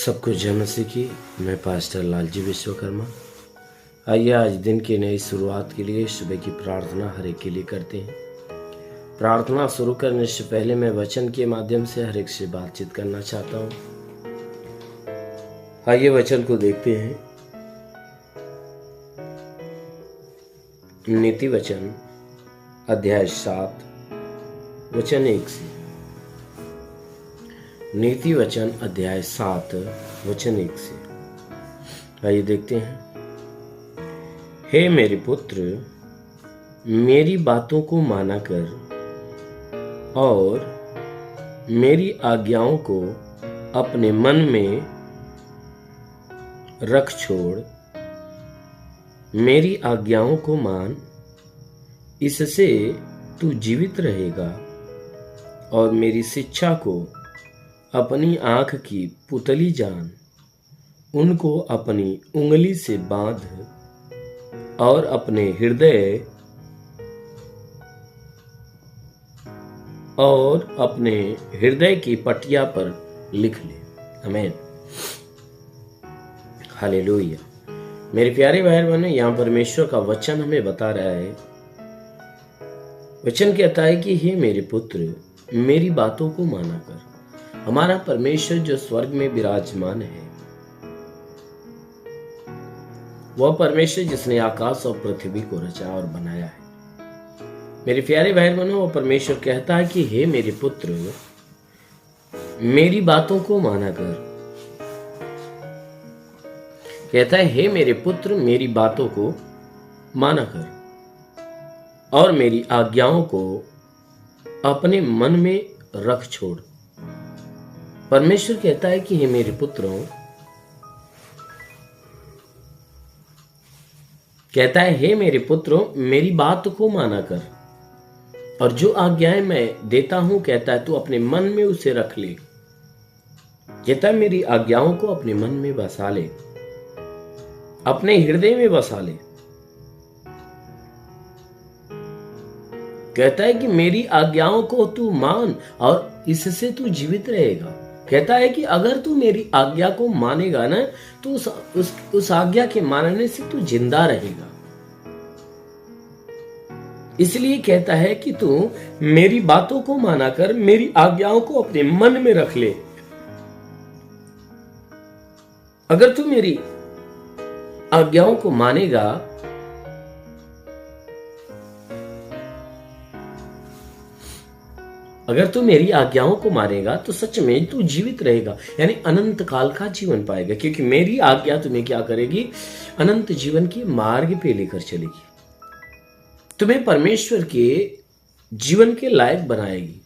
सबको जय मसीह की। मैं पास्टर लालजी विश्वकर्मा। आइए आज दिन की नई शुरुआत के लिए सुबह की प्रार्थना हर एक के लिए करते हैं। प्रार्थना शुरू करने से पहले मैं वचन के माध्यम से हर एक से बातचीत करना चाहता हूँ। आइए वचन को देखते हैं। नीति वचन अध्याय 7 वचन 1 से। नीति वचन अध्याय 7 वचन 1 से। आइए देखते हैं। हे मेरे पुत्र, मेरी बातों को माना कर और मेरी आज्ञाओं को अपने मन में रख छोड़। मेरी आज्ञाओं को मान, इससे तू जीवित रहेगा, और मेरी शिक्षा को अपनी आंख की पुतली जान। उनको अपनी उंगली से बांध और अपने हृदय की पटिया पर लिख ले। आमीन। हालेलुया। मेरे प्यारे भाई बहनों, यहाँ परमेश्वर का वचन हमें बता रहा है। वचन कहता है कि हे मेरे पुत्र, मेरी बातों को माना कर। हमारा परमेश्वर जो स्वर्ग में विराजमान है, वह परमेश्वर जिसने आकाश और पृथ्वी को रचा और बनाया है। मेरे प्यारे भाई बहनों, वह परमेश्वर कहता है कि हे मेरे पुत्र, मेरी बातों को माना कर। कहता है हे मेरे पुत्र, मेरी बातों को माना कर और मेरी आज्ञाओं को अपने मन में रख छोड़। परमेश्वर कहता है कि हे मेरे पुत्रों, कहता है हे मेरे पुत्रों, मेरी बात को माना कर और जो आज्ञाएं मैं देता हूं, कहता है तू अपने मन में उसे रख ले। कहता है मेरी आज्ञाओं को अपने मन में बसा ले, अपने हृदय में बसा ले। कहता है कि मेरी आज्ञाओं को तू मान और इससे तू जीवित रहेगा। कहता है कि अगर तू मेरी आज्ञा को मानेगा ना, तो उस आज्ञा के मानने से तू जिंदा रहेगा। इसलिए कहता है कि तू मेरी बातों को माना कर, मेरी आज्ञाओं को अपने मन में रख ले। अगर तू मेरी आज्ञाओं को मानेगा, अगर तू मेरी आज्ञाओं को मानेगा तो सच में तू जीवित रहेगा, यानी अनंत काल का जीवन पाएगा। क्योंकि मेरी आज्ञा तुम्हें क्या करेगी? अनंत जीवन के मार्ग पे लेकर चलेगी, तुम्हें परमेश्वर के जीवन के लायक बनाएगी।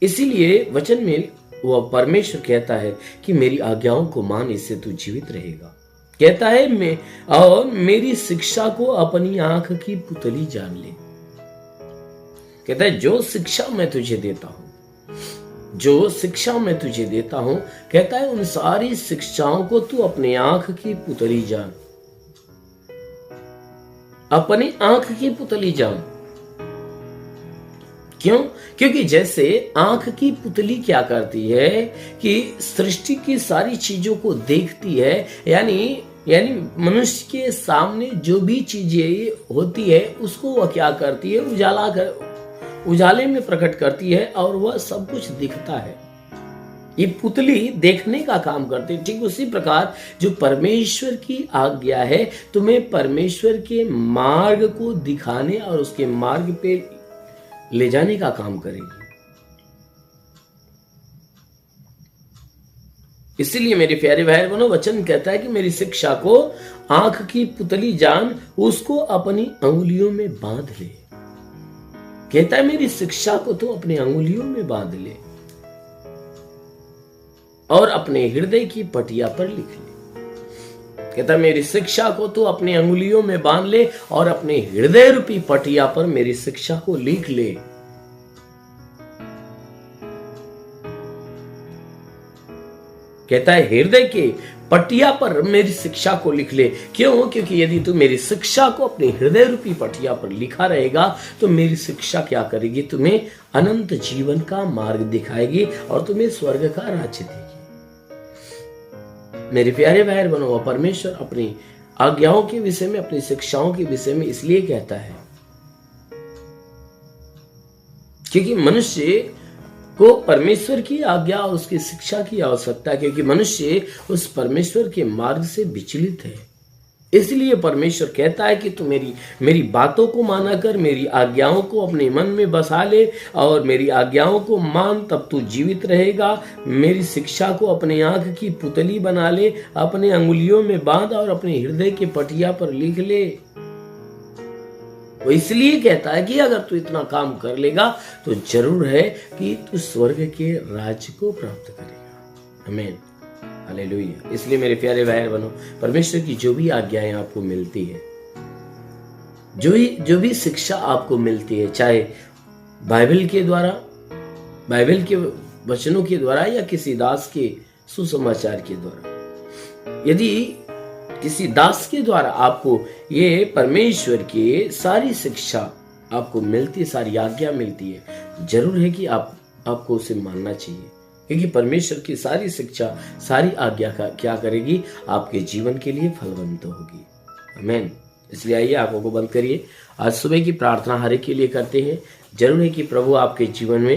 इसीलिए वचन में वह परमेश्वर कहता है कि मेरी आज्ञाओं को मान, इससे तू जीवित रहेगा। कहता है और मेरी शिक्षा को अपनी आंख की पुतली जान ले। कहता है जो शिक्षा मैं तुझे देता हूं, जो शिक्षा मैं तुझे देता हूं, कहता है उन सारी शिक्षाओं को तू अपनी आंख की पुतली जान, अपनी आंख की पुतली जान। क्यों? क्योंकि जैसे आंख की पुतली क्या करती है कि सृष्टि की सारी चीजों को देखती है, यानी मनुष्य के सामने जो भी चीजें होती है उसको वह क्या करती है? उजाले में प्रकट करती है और वह सब कुछ दिखता है। ये पुतली देखने का काम करती है। ठीक उसी प्रकार जो परमेश्वर की आज्ञा है, तुम्हें परमेश्वर के मार्ग को दिखाने और उसके मार्ग पे ले जाने का काम करेगी। इसीलिए मेरे प्यारे भाई बहनों, वचन कहता है कि मेरी शिक्षा को आंख की पुतली जान, उसको अपनी अंगुलियों में बांध ले। कहता है मेरी शिक्षा को तो अपने अंगुलियों में बांध ले और अपने हृदय की पटिया पर लिख ले। कहता है मेरी शिक्षा को तो अपने अंगुलियों में बांध ले और अपने हृदय रूपी पटिया पर मेरी शिक्षा को लिख ले। कहता है हृदय के पटिया पर मेरी शिक्षा को लिख ले। क्यों? क्योंकि यदि तू मेरी शिक्षा को अपने हृदय रूपी पटिया पर लिखा रहेगा तो मेरी शिक्षा क्या करेगी? तुम्हें अनंत जीवन का मार्ग दिखाएगी और तुम्हें स्वर्ग का राज्य देगी। मेरे प्यारे भाई बहनों, परमेश्वर अपनी आज्ञाओं के विषय में, अपनी शिक्षाओं के विषय में इसलिए कहता है क्योंकि मनुष्य को परमेश्वर की आज्ञा और उसकी शिक्षा की आवश्यकता है, क्योंकि मनुष्य उस परमेश्वर के मार्ग से विचलित है। इसलिए परमेश्वर कहता है कि तू मेरी बातों को माना कर, मेरी आज्ञाओं को अपने मन में बसा ले और मेरी आज्ञाओं को मान, तब तू जीवित रहेगा। मेरी शिक्षा को अपने आंख की पुतली बना ले, अपने अंगुलियों में बांध और अपने हृदय के पटिया पर लिख ले। वो इसलिए कहता है कि अगर तू इतना काम कर लेगा तो जरूर है कि तू स्वर्ग के राज्य को प्राप्त करेगा। आमीन, हालेलुया। इसलिए मेरे प्यारे भाई बहनों, परमेश्वर की जो भी आज्ञाएं आपको मिलती है, जो भी शिक्षा आपको मिलती है, चाहे बाइबल के द्वारा, बाइबल के वचनों के द्वारा या किसी दास के सुसमाचार के द्वारा, यदि किसी दास के द्वारा आपको ये परमेश्वर की सारी शिक्षा आपको मिलती है, सारी आज्ञा मिलती है, जरूर है कि आपको उसे मानना चाहिए, क्योंकि परमेश्वर की सारी शिक्षा, सारी आज्ञा का क्या करेगी, आपके जीवन के लिए फलवंत होगी। आमीन। इसलिए आइए आंखों को बंद करिए। आज सुबह की प्रार्थना हर एक के लिए करते हैं। जरूर है कि प्रभु आपके जीवन में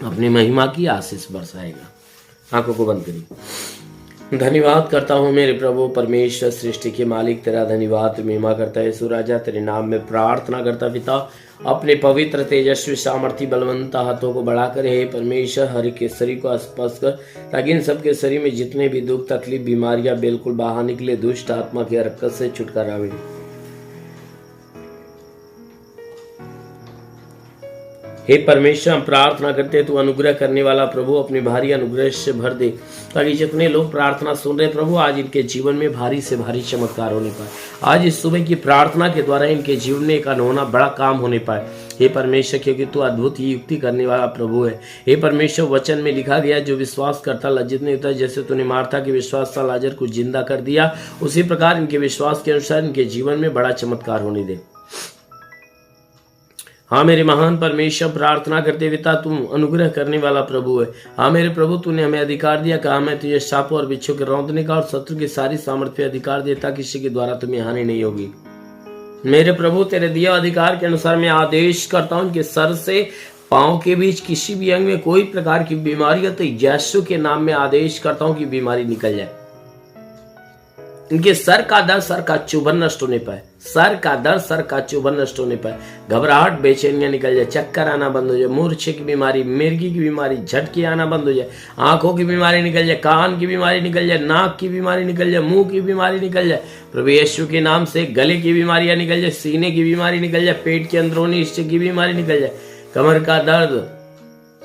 अपनी महिमा की आशीष बरसाएगा। आंखों को बंद करिए। धन्यवाद करता हूँ मेरे प्रभु परमेश्वर, सृष्टि के मालिक, तेरा धन्यवाद महिमा करता है सुराजा। तेरे नाम में प्रार्थना करता पिता, अपने पवित्र तेजस्वी सामर्थ्य बलवंत हाथों को बढ़ाकर हे परमेश्वर हर एक के शरीर को स्पर्श कर, ताकि इन सबके शरीर में जितने भी दुख तकलीफ बीमारियां बिल्कुल बाहर निकले, दुष्ट आत्मा की हरकत से छुटकारा मिले। हे परमेश्वर, हम प्रार्थना करते हैं तू अनुग्रह करने वाला प्रभु अपने भारी अनुग्रह से भर दे, ताकि जितने लोग प्रार्थना सुन रहे प्रभु, आज इनके जीवन में भारी से भारी चमत्कार होने पाए। आज इस सुबह की प्रार्थना के द्वारा इनके जीवन में एक अनहोना बड़ा काम होने पाए। हे परमेश्वर, क्योंकि तू अद्भुत ही युक्ति करने वाला प्रभु है। हे परमेश्वर, वचन में लिखा गया जो विश्वास करता लज्जित नहीं होता। जैसे तूने मार्था के विश्वास से लाजर को जिंदा कर दिया, उसी प्रकार इनके विश्वास के अनुसार इनके जीवन में बड़ा चमत्कार होने दे। हाँ मेरे महान परमेश्वर, प्रार्थना करते पिता, तुम अनुग्रह करने वाला प्रभु है। हाँ मेरे प्रभु, तूने हमें अधिकार दिया, कहा मैं तुझे सांपों और बिच्छू के रौंदने का और शत्रु की सारी सामर्थ्य पे अधिकार देता, किसी के द्वारा तुम्हें हानि नहीं होगी। मेरे प्रभु, तेरे दिया अधिकार के अनुसार मैं आदेश करता हूँ कि सर से पांव के बीच किसी भी अंग में कोई प्रकार की बीमारी है तो यीशु के नाम में आदेश करता हूँ कि बीमारी निकल जाए। इनके सर का दर्द, सर का चुभन नष्ट होने पाए, सर का दर्द, सर का चुभन नष्ट होने पाए, घबराहट बेचैनियां निकल जाए, चक्कर आना बंद हो जाए, मूर्छे की बीमारी, मिर्गी की बीमारी, झटके आना बंद हो जाए, आंखों की बीमारी निकल जाए, कान की बीमारी निकल जाए, नाक की बीमारी निकल जाए, मुंह की बीमारी निकल जाए। प्रभु यीशु के नाम से गले की बीमारियां निकल जाए, सीने की बीमारी निकल जाए, पेट के अंदरूनी हिस्से की बीमारी निकल जाए, कमर का दर्द,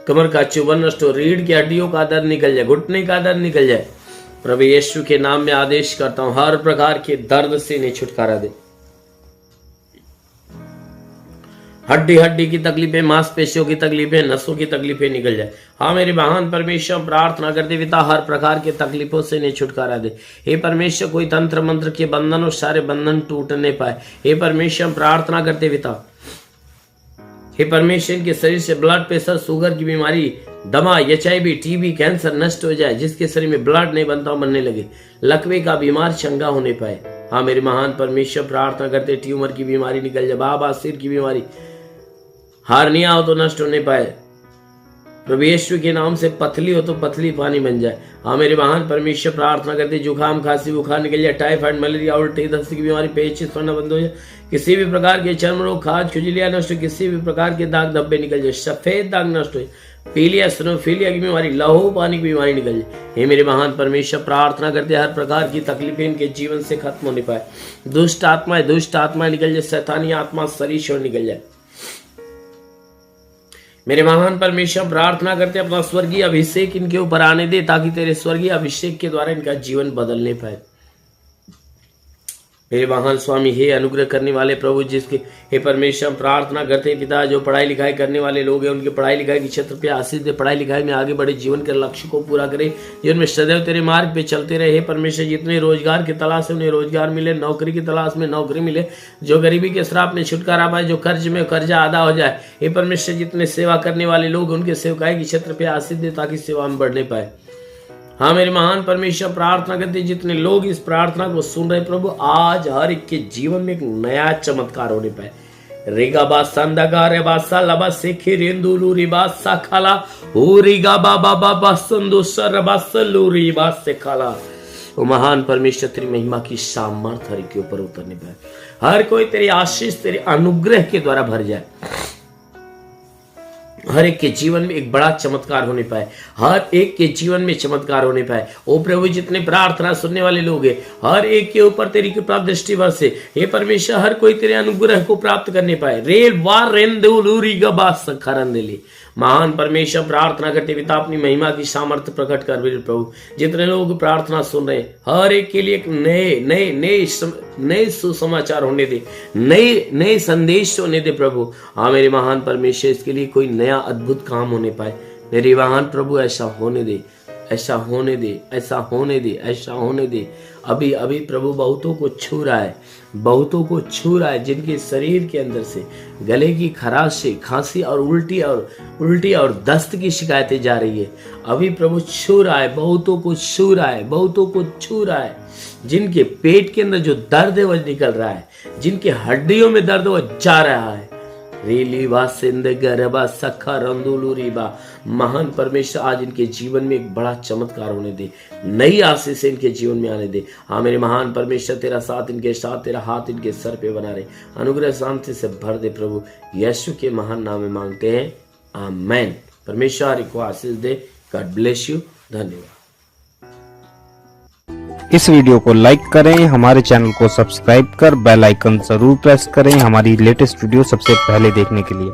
कमर का चुभन नष्ट हो, रीढ़ की हड्डियों का दर्द निकल जाए, घुटने का दर्द निकल जाए। प्रभु यीशु के नाम में आदेश करता हूं, हर प्रकार के दर्द से इन्हें छुटकारा दे। हड्डी हड्डी की तकलीफें, मांसपेशियों की तकलीफें, नसों की तकलीफें निकल जाए। हाँ मेरे महान परमेश्वर, प्रार्थना करते पिता, हर प्रकार के तकलीफों से इन्हें छुटकारा दे। हे परमेश्वर, कोई तंत्र मंत्र के बंधन और सारे बंधन टूटने पाए। हे परमेश्वर, प्रार्थना करते पिता, हे परमेश्वर, इनके शरीर से ब्लड प्रेशर, शुगर की बीमारी, दमा, HIV, TB, कैंसर नष्ट हो जाए। जिसके शरीर में ब्लड नहीं बनता बनने लगे, लकवे का बीमार चंगा होने पाए। हाँ मेरे महान परमेश्वर, प्रार्थना करते ट्यूमर की बीमारी निकल जाए, बाबा सिर की बीमारी, हार्निया हो तो नष्ट होने पाए। प्रभु यीशु के नाम से पथली हो तो पथली पानी बन जाए। हाँ मेरे महान परमेश्वर, प्रार्थना करते जुकाम, खांसी, बुखार निकल जाए, टाइफाइड, मलेरिया, उल्टी, दस्त की बीमारी, पेचिश पड़ना बंद हो जाए, किसी भी प्रकार के चर्म रोग, खाज, खुजलियां नष्ट हो, किसी भी प्रकार के दाग धब्बे निकल जाए, सफेद दाग नष्ट हो, पीलिया, स्नोफीलिया की बीमारी, लहू पानी की बीमारी निकल जाए। हे मेरे महान परमेश्वर, प्रार्थना करते हर प्रकार की तकलीफें इनके जीवन से खत्म होने पाए। दुष्ट आत्माएं निकल जाए, शैतानी आत्मा शरीर से निकल जाए। मेरे महान परमेश्वर, प्रार्थना करते अपना स्वर्गीय अभिषेक इनके ऊपर आने दे, ताकि तेरे स्वर्गीय अभिषेक के द्वारा इनका जीवन बदलने पाए। मेरे महान स्वामी, हे अनुग्रह करने वाले प्रभु, जिसके हे परमेश्वर, प्रार्थना करते पिता, जो पढ़ाई लिखाई करने वाले लोग हैं उनके पढ़ाई लिखाई के क्षेत्र पे आशीष दे, पढ़ाई लिखाई में आगे बढ़े, जीवन के लक्ष्य को पूरा करे, जीवन में सदैव तेरे मार्ग पे चलते रहे। हे परमेश्वर, जितने रोजगार की तलाश है उन्हें रोजगार मिले, नौकरी की तलाश में नौकरी मिले, जो गरीबी के श्राप में छुटकारा पाए, जो कर्ज में कर्जा आधा हो जाए। हे परमेश्वर, जितने सेवा करने वाले लोग उनके सेवकाई के क्षेत्र पे आशीष दे, ताकि सेवा में बढ़ने पाए। हाँ मेरे महान परमेश्वर, प्रार्थना करते जितने लोग इस प्रार्थना को सुन रहे प्रभु, आज हर एक के जीवन में एक नया चमत्कार होने पाए। रिगा बा संदगा रे बा साला से खिरेंदुलू रिबा साखाला ओ रिगा बाबा बाबा संदो सर बा सलूरी बा से खाला। वो महान परमेश्वर तेरी महिमा की सामर्थ हर के ऊपर उतरने पाए। हर कोई तेरी आशीष, तेरे अनुग्रह के द्वारा भर जाए। हर एक के जीवन में एक बड़ा चमत्कार होने पाए। हर एक के जीवन में चमत्कार होने पाए। ओ प्रभु, जितने प्रार्थना सुनने वाले लोग हैं, हर एक के ऊपर तेरी कृपा दृष्टि बरसे। हे परमेश्वर, हर कोई तेरे अनुग्रह को प्राप्त करने पाए। रेल वार रेंदुलूरी गबा सखरंदली। महान परमेश्वर, प्रार्थना करते पिता अपनी महिमा की सामर्थ्य प्रकट कर मेरे प्रभु। जितने लोग प्रार्थना सुन रहे हैं, हर एक के लिए एक नए सुसमाचार होने दे, नए संदेश होने दे प्रभु। हाँ मेरे महान परमेश्वर, इसके लिए कोई नया अद्भुत काम होने पाए। मेरे महान प्रभु, ऐसा होने दे, ऐसा होने दे, ऐसा होने दे, ऐसा होने दे। अभी अभी प्रभु बहुतों को छू रहा है, बहुतों को छू रहा है, जिनके शरीर के अंदर से गले की खराश से खांसी और उल्टी और दस्त की शिकायतें जा रही है। अभी प्रभु छू रहा है, बहुतों को छू रहा है, बहुतों को छू रहा है। जिनके पेट के अंदर जो दर्द है वह निकल रहा है, जिनके हड्डियों में दर्द वह जा रहा है। रीलीवा सिंध गरबा सखा रंदुलूरीबा। महान परमेश्वर, आज इनके जीवन में एक बड़ा चमत्कार होने दे, नई आशीष इनके जीवन में आने दे। हाँ मेरे महान परमेश्वर, तेरा साथ इनके साथ, तेरा हाथ इनके सर पे बना रहे, अनुग्रह शांति से भर दे प्रभु। यीशु के महान नाम में मांगते हैं, आमेन। परमेश्वर को आशीष दे। God bless you. धन्यवाद। इस वीडियो को लाइक करें, हमारे चैनल को सब्सक्राइब कर बेल आइकन जरूर प्रेस करें हमारी लेटेस्ट वीडियो सबसे पहले देखने के लिए।